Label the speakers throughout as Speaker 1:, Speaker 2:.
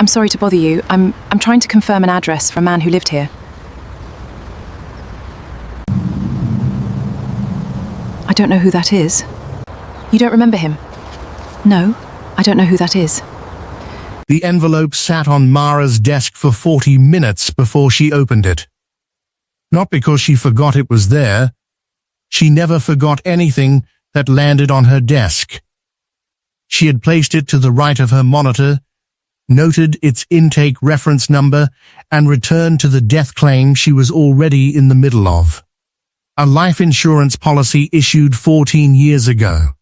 Speaker 1: I'm sorry to bother you. I'm trying to confirm an address for a man who lived here. I don't know who that is. You don't remember him? No, I don't know who that is.
Speaker 2: The envelope sat on Mara's desk for 40 minutes before she opened it. Not because she forgot it was there. She never forgot anything that landed on her desk. She had placed it to the right of her monitor, noted its intake reference number, and returned to the death claim she was already in the middle of. A life insurance policy issued 14 years ago.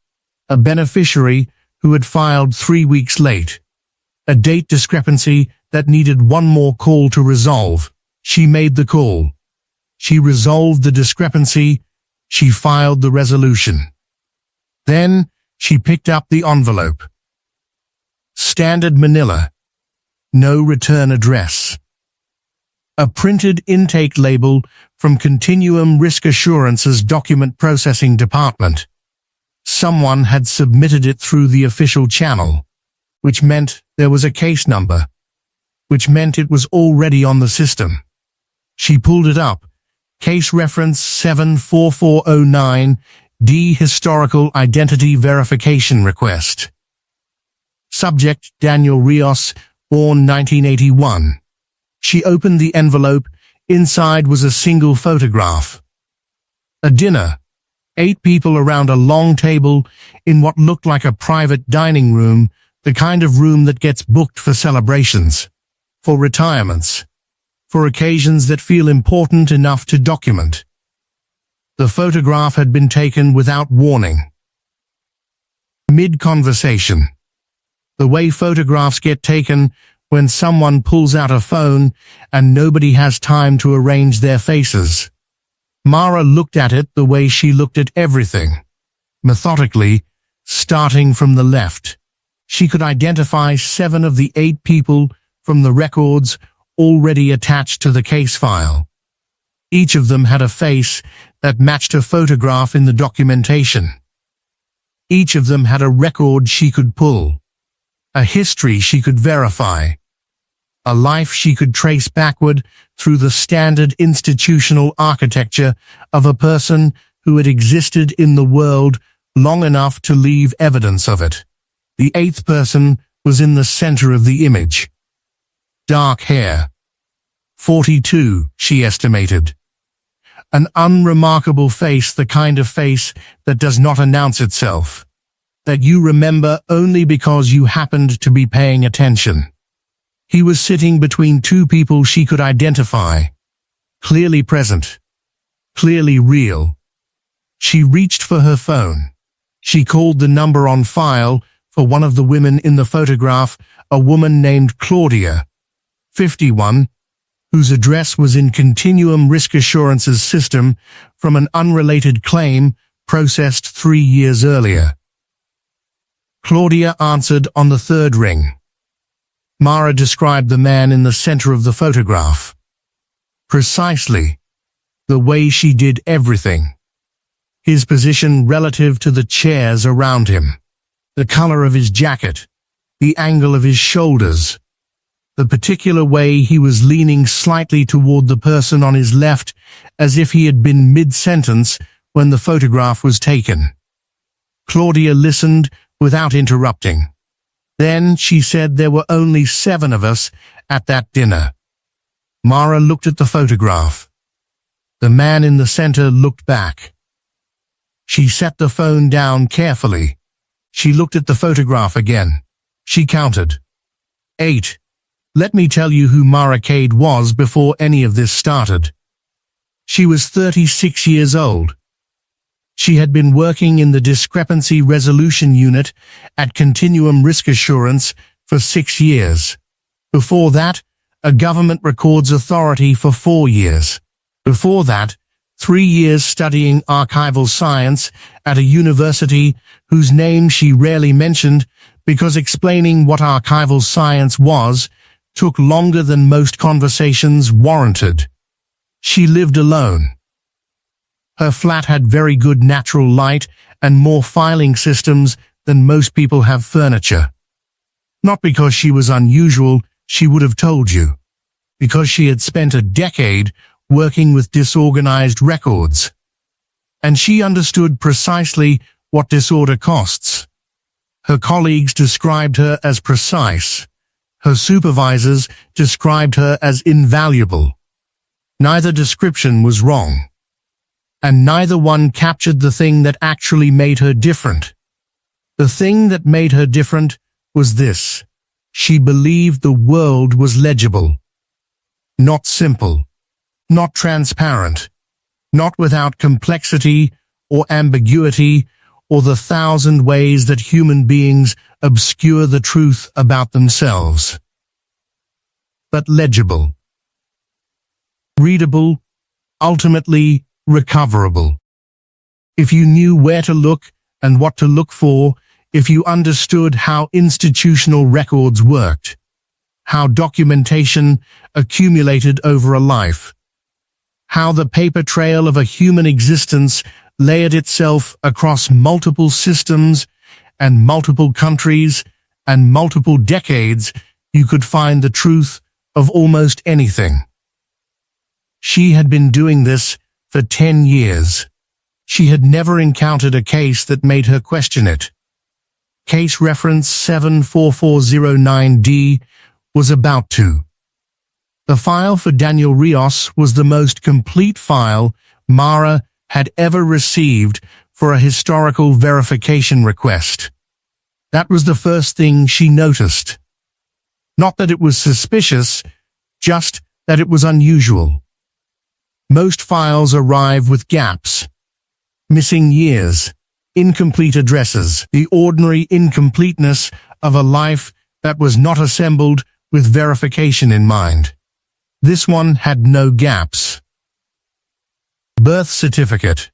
Speaker 2: A beneficiary who had filed 3 weeks late. A date discrepancy that needed one more call to resolve. She made the call. She resolved the discrepancy. She filed the resolution. Then she picked up the envelope. Standard Manila. No return address. A printed intake label from Continuum Risk Assurance's document processing department. Someone had submitted it through the official channel, which meant there was a case number, which meant it was already on the system. She pulled it up. Case reference 74409D Historical Identity Verification Request. Subject Daniel Rios, born 1981. She opened the envelope. Inside was a single photograph. A dinner. 8 people around a long table in what looked like a private dining room, the kind of room that gets booked for celebrations, for retirements, for occasions that feel important enough to document. The photograph had been taken without warning. Mid-conversation. The way photographs get taken when someone pulls out a phone and nobody has time to arrange their faces. Mara looked at it the way she looked at everything, methodically, starting from the left. She could identify 7 of the 8 people from the records already attached to the case file. Each of them had a face that matched a photograph in the documentation. Each of them had a record she could pull, a history she could verify, a life she could trace backward through the standard institutional architecture of a person who had existed in the world long enough to leave evidence of it. The 8th person was in the center of the image. Dark hair. 42, she estimated. An unremarkable face, the kind of face that does not announce itself, that you remember only because you happened to be paying attention. He was sitting between 2 people she could identify, clearly present, clearly real. She reached for her phone. She called the number on file for one of the women in the photograph, a woman named Claudia, 51, whose address was in Continuum Risk Assurance's system from an unrelated claim processed 3 years earlier. Claudia answered on the 3rd ring. Mara described the man in the center of the photograph. Precisely. The way she did everything. His position relative to the chairs around him. The color of his jacket. The angle of his shoulders. The particular way he was leaning slightly toward the person on his left, as if he had been mid-sentence when the photograph was taken. Claudia listened without interrupting. Then she said there were only 7 of us at that dinner. Mara looked at the photograph. The man in the center looked back. She set the phone down carefully. She looked at the photograph again. She counted. 8. Let me tell you who Mara Kade was before any of this started. She was 36 years old. She had been working in the Discrepancy Resolution Unit at Continuum Risk Assurance for 6 years. Before that, a government records authority for 4 years. Before that, 3 years studying archival science at a university whose name she rarely mentioned because explaining what archival science was took longer than most conversations warranted. She lived alone. Her flat had very good natural light and more filing systems than most people have furniture. Not because she was unusual, she would have told you, because she had spent a decade working with disorganized records. And she understood precisely what disorder costs. Her colleagues described her as precise. Her supervisors described her as invaluable. Neither description was wrong. And neither one captured the thing that actually made her different. The thing that made her different was this: she believed the world was legible. Not simple, not transparent, not without complexity or ambiguity or the 1,000 ways that human beings obscure the truth about themselves. But legible, readable, ultimately recoverable. If you knew where to look and what to look for, if you understood how institutional records worked, how documentation accumulated over a life, how the paper trail of a human existence layered itself across multiple systems and multiple countries and multiple decades, you could find the truth of almost anything. She had been doing this for 10 years. She had never encountered a case that made her question it. Case reference 74409D was about to. The file for Daniel Rios was the most complete file Mara had ever received for a historical verification request. That was the first thing she noticed. Not that it was suspicious, just that it was unusual. Most files arrive with gaps, missing years, incomplete addresses, the ordinary incompleteness of a life that was not assembled with verification in mind. This one had no gaps. Birth certificate.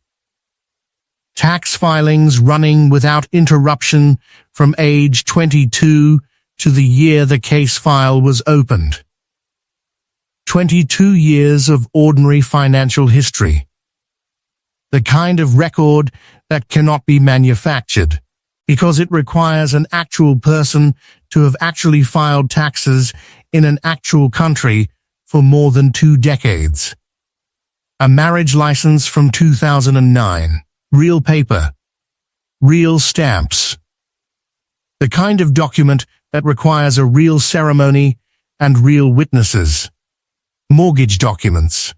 Speaker 2: Tax filings running without interruption from age 22 to the year the case file was opened. 22 years of ordinary financial history. The kind of record that cannot be manufactured, because it requires an actual person to have actually filed taxes in an actual country for more than 2 decades. A marriage license from 2009. Real paper. Real stamps. The kind of document that requires a real ceremony and real witnesses. Mortgage documents.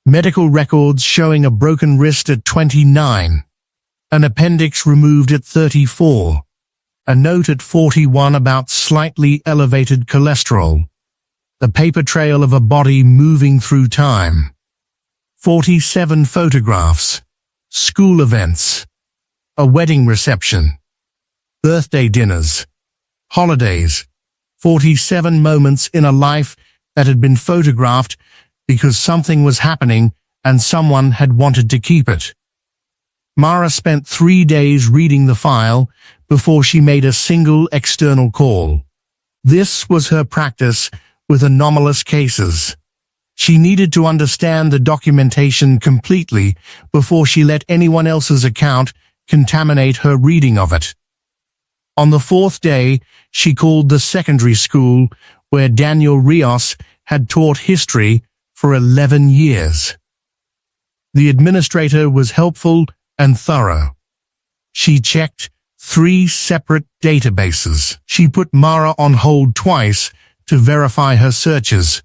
Speaker 2: Medical records showing a broken wrist at 29. An appendix removed at 34. A note at 41 about slightly elevated cholesterol. The paper trail of a body moving through time. 47 photographs. School events. A wedding reception. Birthday dinners. Holidays. 47 moments in a life that had been photographed because something was happening and someone had wanted to keep it. Mara spent 3 days reading the file before she made a single external call. This was her practice with anomalous cases. She needed to understand the documentation completely before she let anyone else's account contaminate her reading of it. On the 4th day, she called the secondary school where Daniel Rios had taught history for 11 years. The administrator was helpful and thorough. She checked 3 separate databases. She put Mara on hold twice to verify her searches.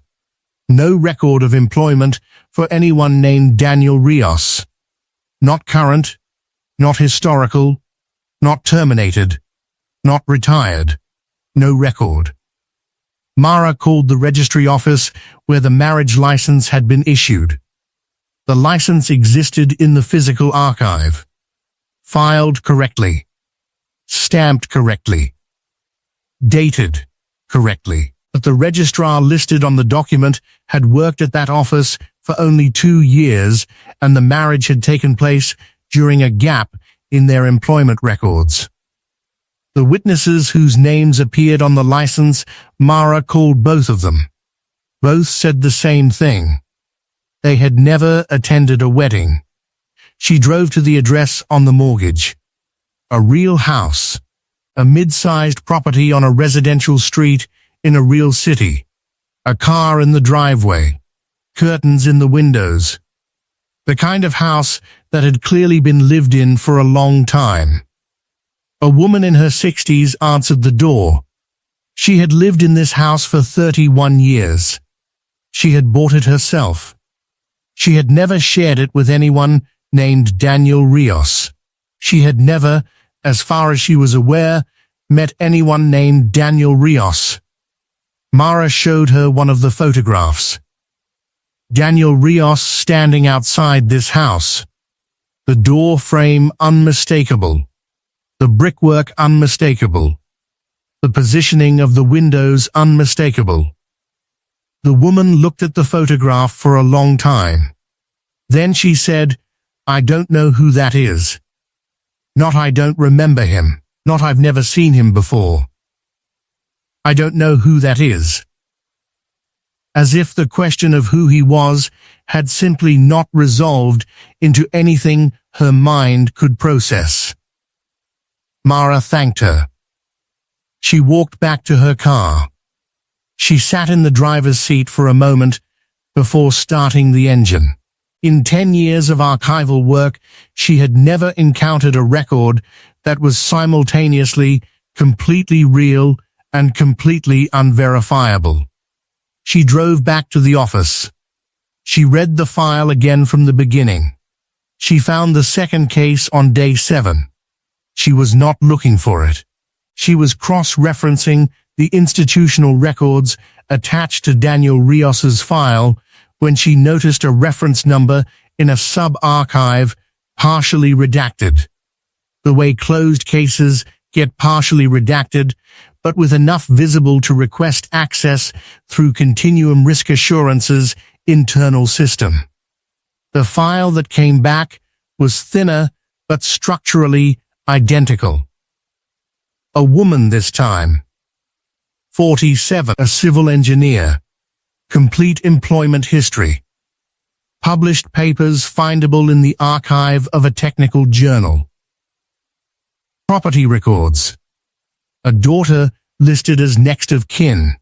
Speaker 2: No record of employment for anyone named Daniel Rios. Not current, not historical, not terminated, not retired. No record. Mara called the registry office where the marriage license had been issued. The license existed in the physical archive. Filed correctly. Stamped correctly. Dated correctly. But the registrar listed on the document had worked at that office for only 2 years, and the marriage had taken place during a gap in their employment records. The witnesses whose names appeared on the license, Mara called both of them. Both said the same thing. They had never attended a wedding. She drove to the address on the mortgage. A real house. A mid-sized property on a residential street in a real city. A car in the driveway. Curtains in the windows. The kind of house that had clearly been lived in for a long time. A woman in her 60s answered the door. She had lived in this house for 31 years. She had bought it herself. She had never shared it with anyone named Daniel Rios. She had never, as far as she was aware, met anyone named Daniel Rios. Mara showed her one of the photographs. Daniel Rios standing outside this house. The door frame unmistakable. The brickwork unmistakable. The positioning of the windows unmistakable. The woman looked at the photograph for a long time. Then she said, "I don't know who that is. Not I don't remember him. Not I've never seen him before. I don't know who that is." As if the question of who he was had simply not resolved into anything her mind could process. Mara thanked her. She walked back to her car. She sat in the driver's seat for a moment before starting the engine. In 10 years of archival work, she had never encountered a record that was simultaneously completely real and completely unverifiable. She drove back to the office. She read the file again from the beginning. She found the second case on day 7. She was not looking for it. She was cross-referencing the institutional records attached to Daniel Rios's file when she noticed a reference number in a sub-archive partially redacted. The way closed cases get partially redacted, but with enough visible to request access through Continuum Risk Assurance's internal system. The file that came back was thinner but structurally identical. A woman this time. 47, a civil engineer. Complete employment history. Published papers findable in the archive of a technical journal. Property records. A daughter listed as next of kin.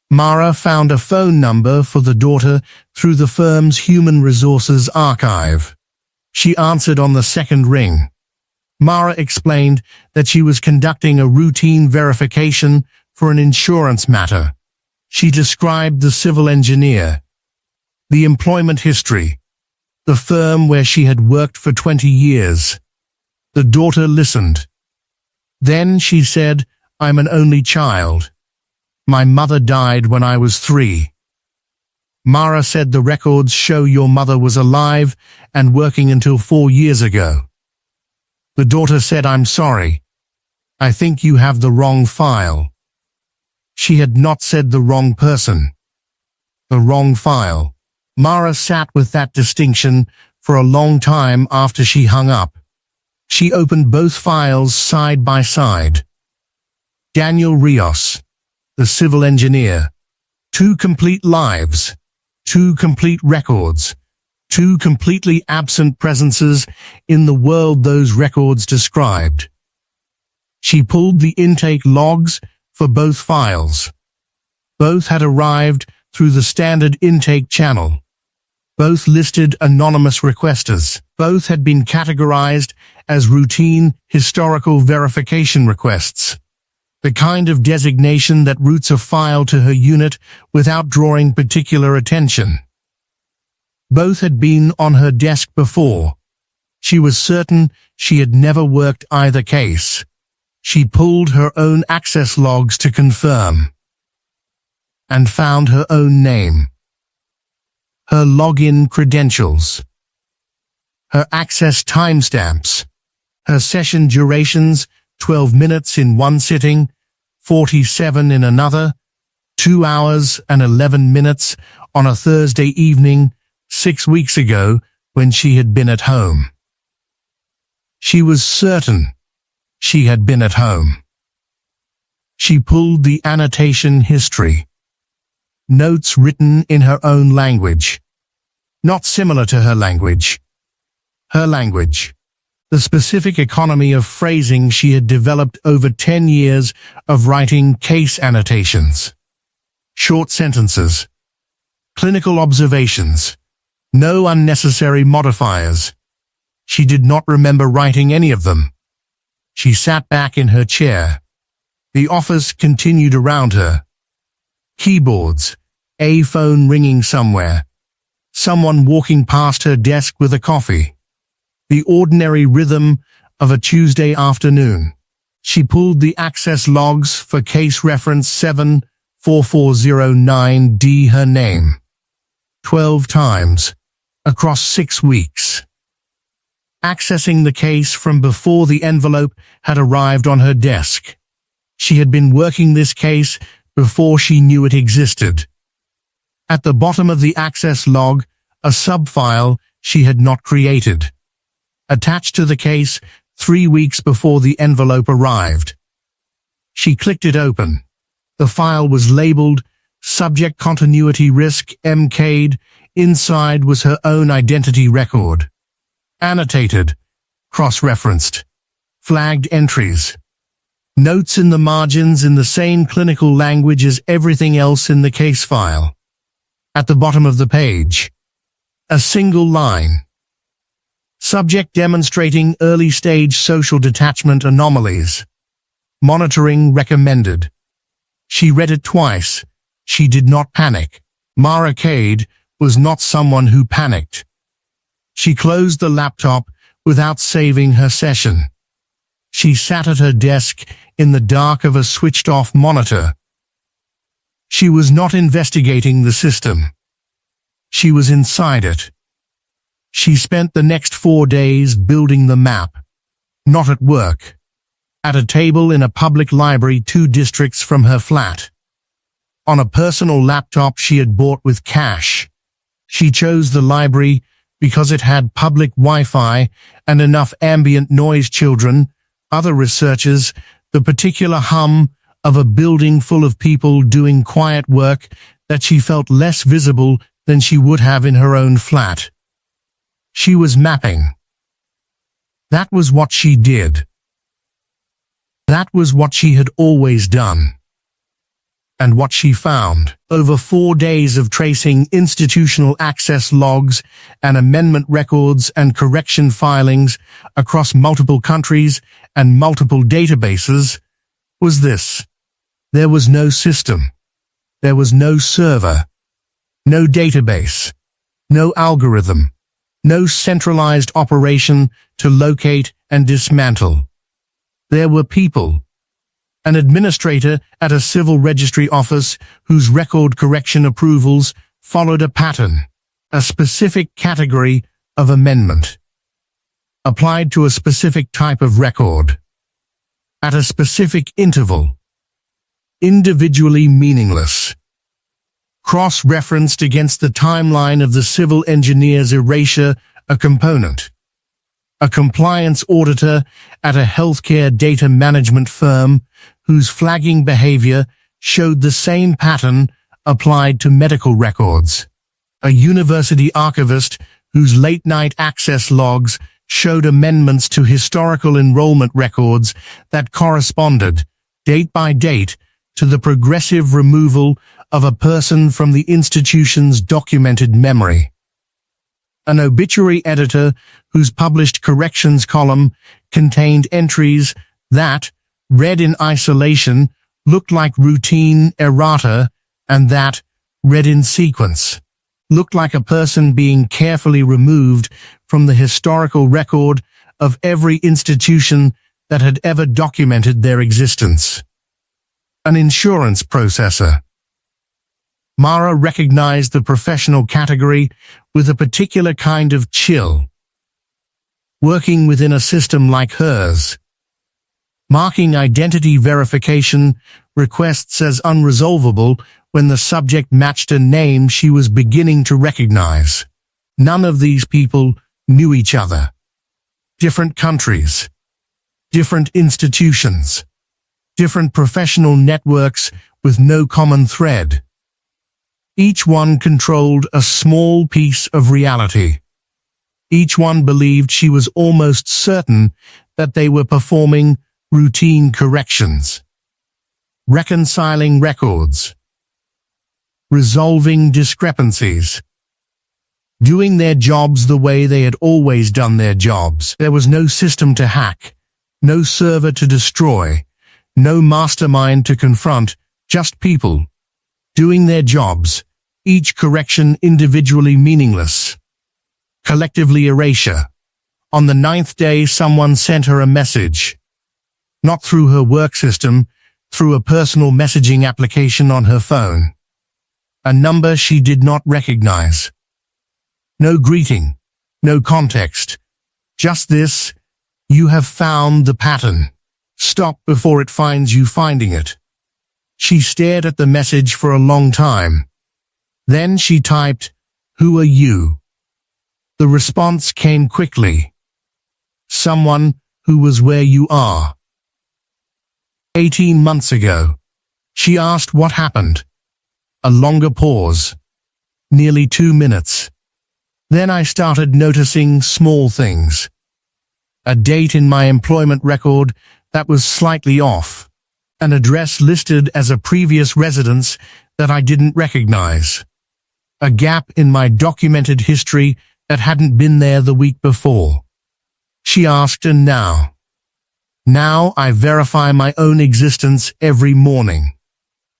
Speaker 2: Mara found a phone number for the daughter through the firm's human resources archive. She answered on the second ring. Mara explained that she was conducting a routine verification for an insurance matter. She described the civil engineer, the employment history, the firm where she had worked for 20 years. The daughter listened. Then she said, "I'm an only child. My mother died when I was 3. Mara said the records show your mother was alive and working until 4 years ago. The daughter said, "I'm sorry. I think you have the wrong file." She had not said the wrong person. The wrong file. Mara sat with that distinction for a long time after she hung up. She opened both files side by side. Daniel Rios, the civil engineer. 2 complete lives. 2 complete records. 2 completely absent presences in the world those records described. She pulled the intake logs for both files. Both had arrived through the standard intake channel. Both listed anonymous requesters. Both had been categorized as routine historical verification requests, the kind of designation that routes a file to her unit without drawing particular attention. Both had been on her desk before. She was certain she had never worked either case. She pulled her own access logs to confirm, and found her own name, her login credentials, her access timestamps, her session durations, 12 minutes in one sitting, 47 in another, 2 hours and 11 minutes on a Thursday evening 6 weeks ago when she had been at home. She was certain she had been at home. She pulled the annotation history. Notes written in her own language. Not similar to her language. Her language. the specific economy of phrasing she had developed over 10 years of writing case annotations. Short sentences. Clinical observations. No unnecessary modifiers. She did not remember writing any of them. She sat back in her chair. The office continued around her. Keyboards. A phone ringing somewhere. Someone walking past her desk with a coffee. The ordinary rhythm of a Tuesday afternoon. She pulled the access logs for case reference 74409D, her name. 12 times, across 6 weeks. Accessing the case from before the envelope had arrived on her desk. She had been working this case before she knew it existed. At the bottom of the access log, a subfile she had not created. Attached to the case 3 weeks before the envelope arrived. She clicked it open. The file was labeled Subject Continuity Risk Kade. Inside was her own identity record. Annotated, cross-referenced, flagged entries. Notes in the margins in the same clinical language as everything else in the case file. At the bottom of the page, a single line. Subject demonstrating early-stage social detachment anomalies. Monitoring recommended. She read it twice. She did not panic. Mara Kade was not someone who panicked. She closed the laptop without saving her session. She sat at her desk in the dark of a switched-off monitor. She was not investigating the system. She was inside it. She spent the next 4 days building the map. Not at work. At a table in a public library 2 districts from her flat. On a personal laptop she had bought with cash. She chose the library because it had public Wi-Fi and enough ambient noise. Children, other researchers, the particular hum of a building full of people doing quiet work that she felt less visible than she would have in her own flat. She was mapping. That was what she did. That was what she had always done. And what she found, over 4 days of tracing institutional access logs and amendment records and correction filings across multiple countries and multiple databases, was this. There was no system. There was no server. No database. No algorithm. No centralized operation to locate and dismantle. There were people. An administrator at a civil registry office whose record correction approvals followed a pattern, a specific category of amendment, applied to a specific type of record, at a specific interval, individually meaningless, cross-referenced against the timeline of the civil engineer's erasure, a component. A compliance auditor at a healthcare data management firm whose flagging behavior showed the same pattern applied to medical records. A university archivist whose late-night access logs showed amendments to historical enrollment records that corresponded, date by date, to the progressive removal of a person from the institution's documented memory. An obituary editor whose published corrections column contained entries that, read in isolation, looked like routine errata, and that, read in sequence, looked like a person being carefully removed from the historical record of every institution that had ever documented their existence. An insurance processor. Mara recognized the professional category with a particular kind of chill. Working within a system like hers, marking identity verification requests as unresolvable when the subject matched a name she was beginning to recognize. None of these people knew each other. Different countries, different institutions, different professional networks with no common thread. Each one controlled a small piece of reality. Each one believed she was almost certain that they were performing routine corrections, reconciling records, resolving discrepancies, doing their jobs the way they had always done their jobs. There was no system to hack, no server to destroy, no mastermind to confront, just people doing their jobs, each correction individually meaningless, collectively erasure. On the 9th day, someone sent her a message, not through her work system, through a personal messaging application on her phone. A number she did not recognize. No greeting, no context. Just this: you have found the pattern. Stop before it finds you finding it. She stared at the message for a long time. Then she typed, "Who are you?" The response came quickly. Someone who was where you are. 18 months ago. She asked what happened. A longer pause. Nearly 2 minutes. Then I started noticing small things. A date in my employment record that was slightly off. An address listed as a previous residence that I didn't recognize. A gap in my documented history that hadn't been there the week before. She asked, and now? Now I verify my own existence every morning.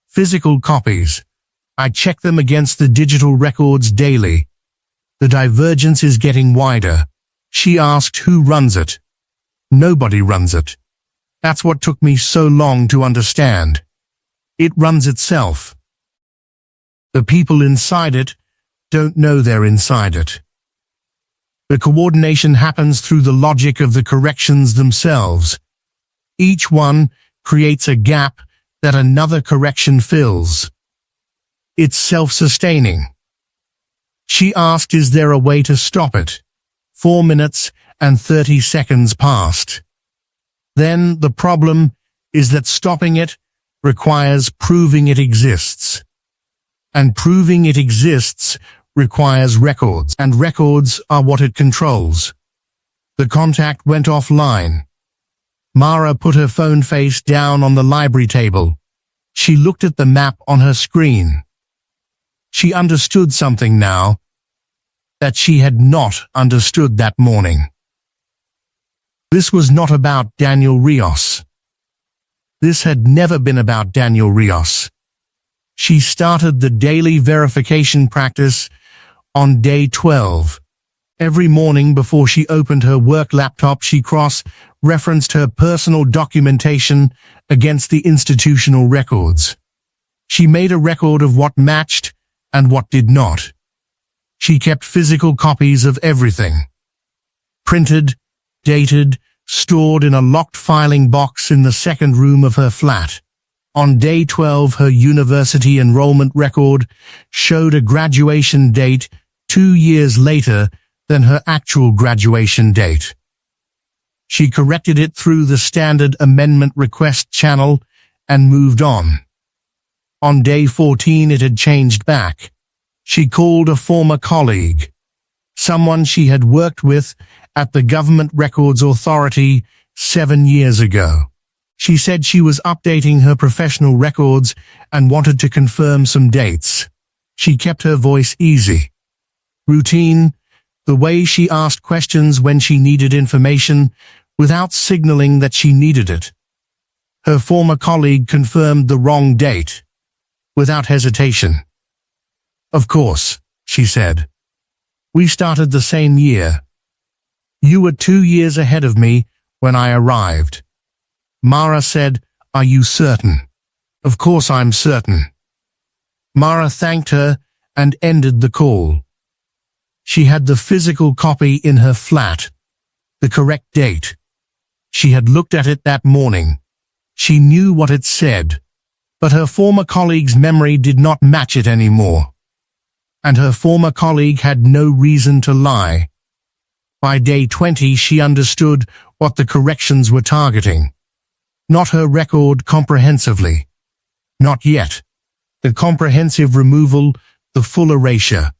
Speaker 2: Physical copies. I check them against the digital records daily. The divergence is getting wider. She asked, who runs it? Nobody runs it. That's what took me so long to understand. It runs itself. The people inside it don't know they're inside it. The coordination happens through the logic of the corrections themselves. Each one creates a gap that another correction fills. It's self-sustaining. She asked, is there a way to stop it? 4 minutes and 30 seconds passed. Then the problem is that stopping it requires proving it exists. And proving it exists requires records, and records are what it controls. The contact went offline. Mara put her phone face down on the library table. She looked at the map on her screen. She understood something now that she had not understood that morning. This was not about Daniel Rios. This had never been about Daniel Rios. She started the daily verification practice on day 12. Every morning before she opened her work laptop, she cross-referenced her personal documentation against the institutional records. She made a record of what matched and what did not. She kept physical copies of everything. Printed, dated, stored in a locked filing box in the second room of her flat. On day 12, her university enrollment record showed a graduation date 2 years later than her actual graduation date. She corrected it through the standard amendment request channel and moved on. On day 14, it had changed back. She called a former colleague, someone she had worked with at the Government Records Authority 7 years ago. She said she was updating her professional records and wanted to confirm some dates. She kept her voice easy. Routine, the way she asked questions when she needed information without signaling that she needed it. Her former colleague confirmed the wrong date, without hesitation. Of course, she said. We started the same year. You were 2 years ahead of me when I arrived. Mara said, are you certain? Of course I'm certain. Mara thanked her and ended the call. She had the physical copy in her flat, the correct date. She had looked at it that morning. She knew what it said, but her former colleague's memory did not match it anymore. And her former colleague had no reason to lie. By day 20, she understood what the corrections were targeting. Not her record comprehensively. Not yet. The comprehensive removal, the full erasure.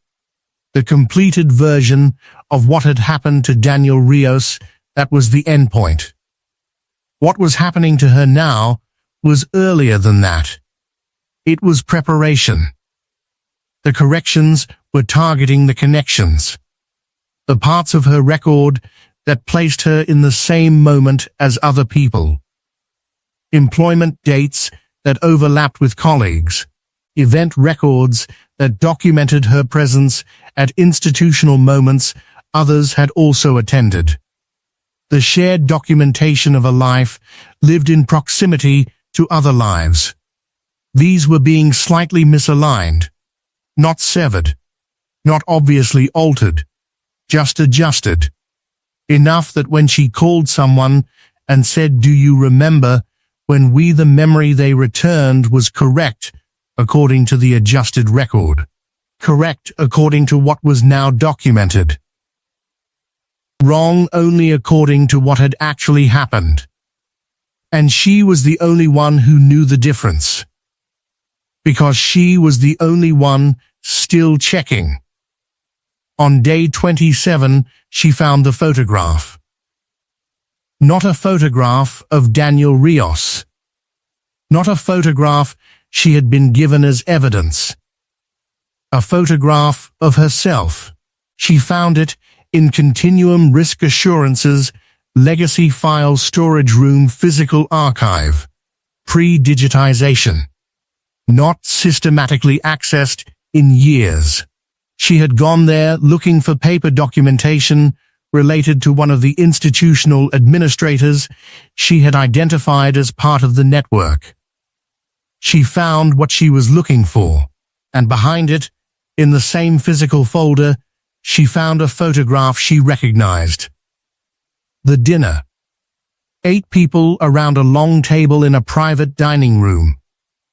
Speaker 2: the completed version of what had happened to Daniel Rios. That was the endpoint. What was happening to her now was earlier than that. It was preparation. The corrections were targeting the connections, the parts of her record that placed her in the same moment as other people. Employment dates that overlapped with colleagues, event records that documented her presence at institutional moments others had also attended. The shared documentation of a life lived in proximity to other lives. These were being slightly misaligned, not severed, not obviously altered, just adjusted. Enough that when she called someone and said, "Do you remember?" when the memory they returned was correct according to the adjusted record. Correct according to what was now documented. Wrong only according to what had actually happened. And she was the only one who knew the difference. Because she was the only one still checking. On day 27, she found the photograph. Not a photograph of Daniel Rios. Not a photograph she had been given as evidence. A photograph of herself. She found it in Continuum Risk Assurance's Legacy File Storage Room Physical Archive. Pre-digitization. Not systematically accessed in years. She had gone there looking for paper documentation related to one of the institutional administrators she had identified as part of the network. She found what she was looking for, and behind it, in the same physical folder, she found a photograph she recognized. The dinner. 8 people around a long table in a private dining room.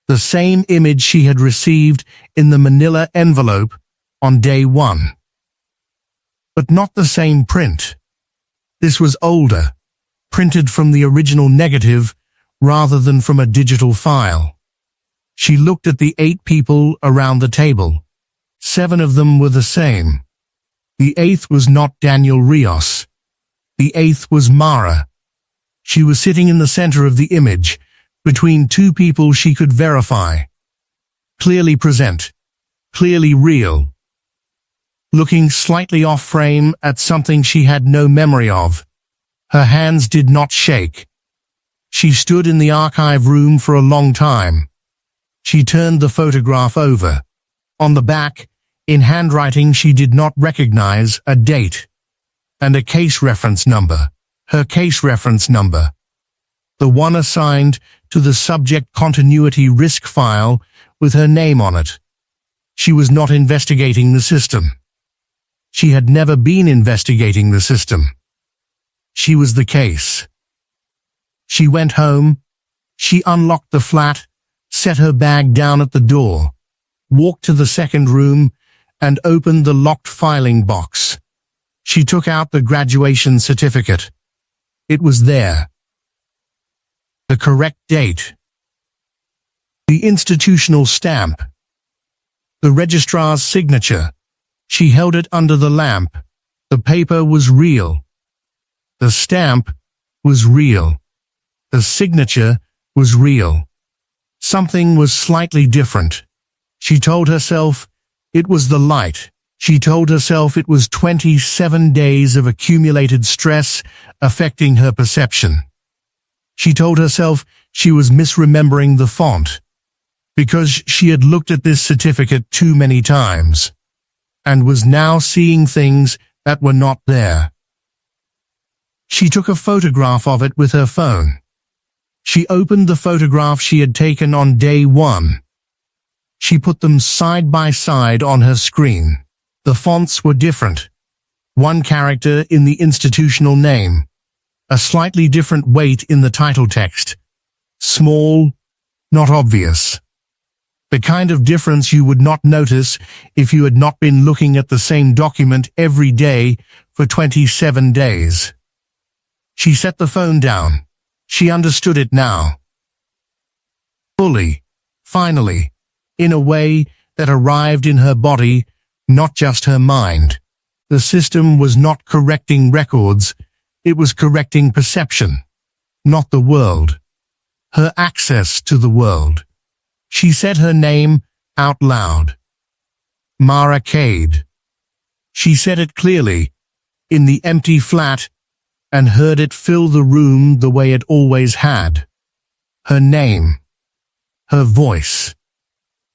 Speaker 2: The same image she had received in the manila envelope on day 1. But not the same print. This was older, printed from the original negative rather than from a digital file. She looked at the 8 people around the table. 7 of them were the same. The 8th was not Daniel Rios. The 8th was Mara. She was sitting in the center of the image, between 2 people she could verify. Clearly present. Clearly real. Looking slightly off-frame at something she had no memory of. Her hands did not shake. She stood in the archive room for a long time. She turned the photograph over. On the back, in handwriting she did not recognize, a date. And a case reference number. Her case reference number. The one assigned to the subject continuity risk file with her name on it. She was not investigating the system. She had never been investigating the system. She was the case. She went home. She unlocked the flat, set her bag down at the door, walked to the second room, and opened the locked filing box. She took out the graduation certificate. It was there. The correct date. The institutional stamp. The registrar's signature. She held it under the lamp. The paper was real. The stamp was real. The signature was real. Something was slightly different. She told herself it was the light. She told herself it was 27 days of accumulated stress affecting her perception. She told herself she was misremembering the font because she had looked at this certificate too many times and was now seeing things that were not there. She took a photograph of it with her phone. She opened the photograph she had taken on day 1. She put them side by side on her screen. The fonts were different. One character in the institutional name. A slightly different weight in the title text. Small, not obvious. The kind of difference you would not notice if you had not been looking at the same document every day for 27 days. She set the phone down. She understood it now. Fully, finally, in a way that arrived in her body not just her mind. The system was not correcting records, it was correcting perception, not the world. Her access to the world. She said her name out loud. Mara Kade. She said it clearly, in the empty flat, and heard it fill the room the way it always had. Her name. Her voice.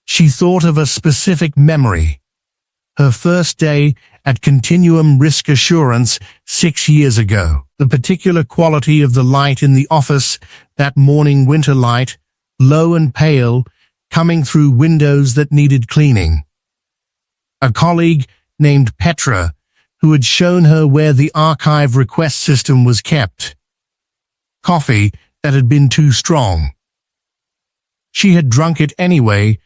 Speaker 2: She thought of a specific memory. Her first day at Continuum Risk Assurance 6 years ago. The particular quality of the light in the office, that morning winter light, low and pale, coming through windows that needed cleaning. A colleague named Petra, who had shown her where the archive request system was kept. Coffee that had been too strong. She had drunk it anyway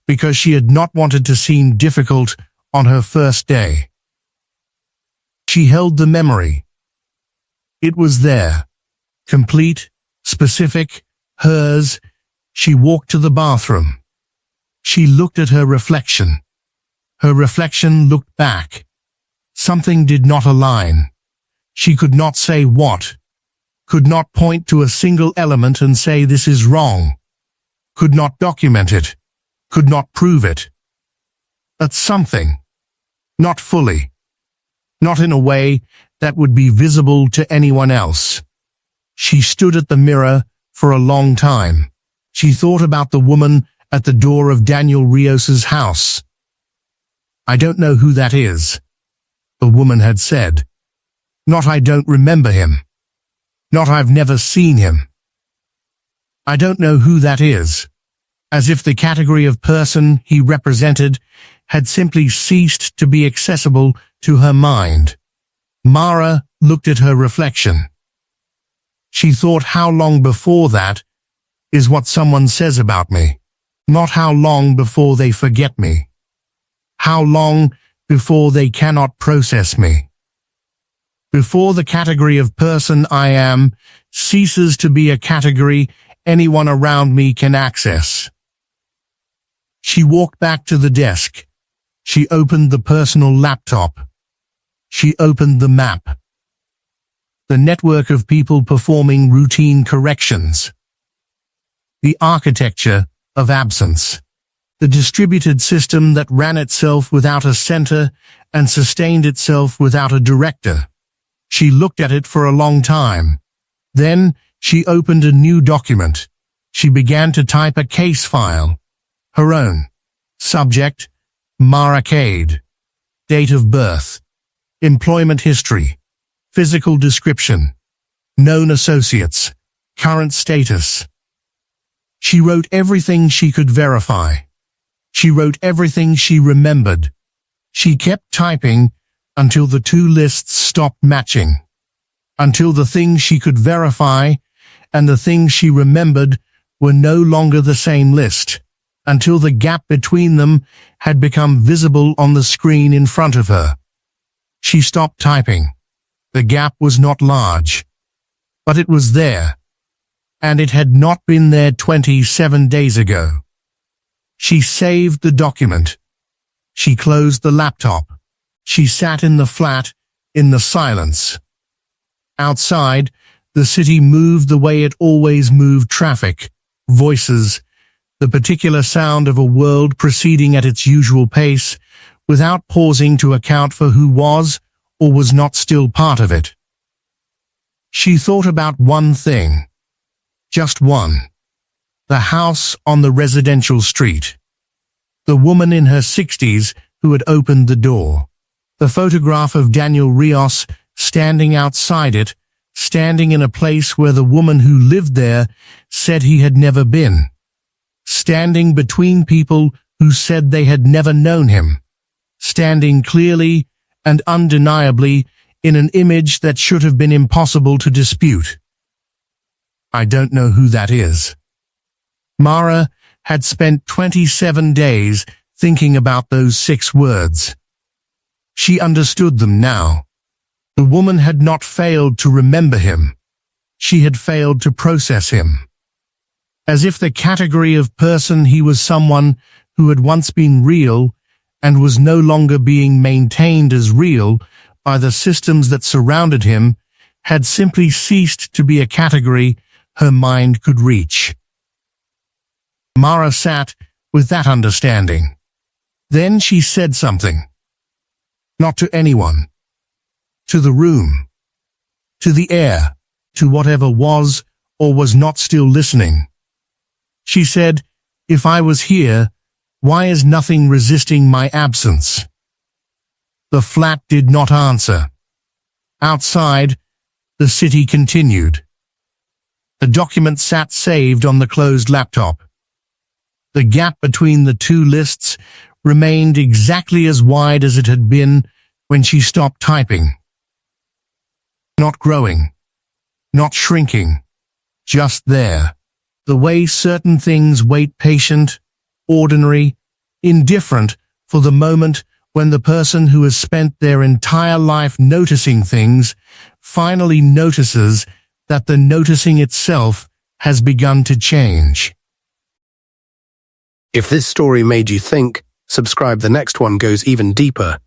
Speaker 2: because she had not wanted to seem difficult on her first day. She held the memory. It was there, complete, specific, hers. She walked to the bathroom. She looked at her reflection. Her reflection looked back. Something did not align. She could not say what. Could not point to a single element and say this is wrong. Could not document it. Could not prove it. But something. Not fully. Not in a way that would be visible to anyone else. She stood at the mirror for a long time. She thought about the woman at the door of Daniel Rios's house. I don't know who that is, the woman had said. Not I don't remember him. Not I've never seen him. I don't know who that is. As if the category of person he represented had simply ceased to be accessible to her mind. Mara looked at her reflection. She thought, how long before that is what someone says about me, not how long before they forget me, how long before they cannot process me, before the category of person I am ceases to be a category anyone around me can access. She walked back to the desk. She opened the personal laptop. She opened the map. The network of people performing routine corrections. The architecture of absence. The distributed system that ran itself without a center and sustained itself without a director. She looked at it for a long time. Then she opened a new document. She began to type a case file. Her own. Subject, Mara Kade. Date of birth. Employment history. Physical description. Known associates. Current status. She wrote everything she could verify. She wrote everything she remembered. She kept typing until the two lists stopped matching. Until the things she could verify and the things she remembered were no longer the same list. Until the gap between them had become visible on the screen in front of her. She stopped typing. The gap was not large, but it was there, and it had not been there 27 days ago. She saved the document. She closed the laptop. She sat in the flat, in the silence. Outside, the city moved the way it always moved: traffic, voices, the particular sound of a world proceeding at its usual pace, without pausing to account for who was or was not still part of it. She thought about one thing. Just one. The house on the residential street. The woman in her 60s who had opened the door. The photograph of Daniel Rios standing outside it, standing in a place where the woman who lived there said he had never been. Standing between people who said they had never known him. Standing clearly and undeniably in an image that should have been impossible to dispute. I don't know who that is. Mara had spent 27 days thinking about those 6 words. She understood them now. The woman had not failed to remember him. She had failed to process him. As if the category of person he was someone who had once been real and was no longer being maintained as real by the systems that surrounded him, had simply ceased to be a category her mind could reach. Mara sat with that understanding. Then she said something. Not to anyone. To the room. To the air. To whatever was or was not still listening. She said, "If I was here, why is nothing resisting my absence?" The flat did not answer. Outside, the city continued. The document sat saved on the closed laptop. The gap between the two lists remained exactly as wide as it had been when she stopped typing. Not growing, not shrinking, just there. The way certain things wait patient, ordinary, indifferent for the moment when the person who has spent their entire life noticing things finally notices that the noticing itself has begun to change.
Speaker 3: If this story made you think, subscribe. The next one goes even deeper.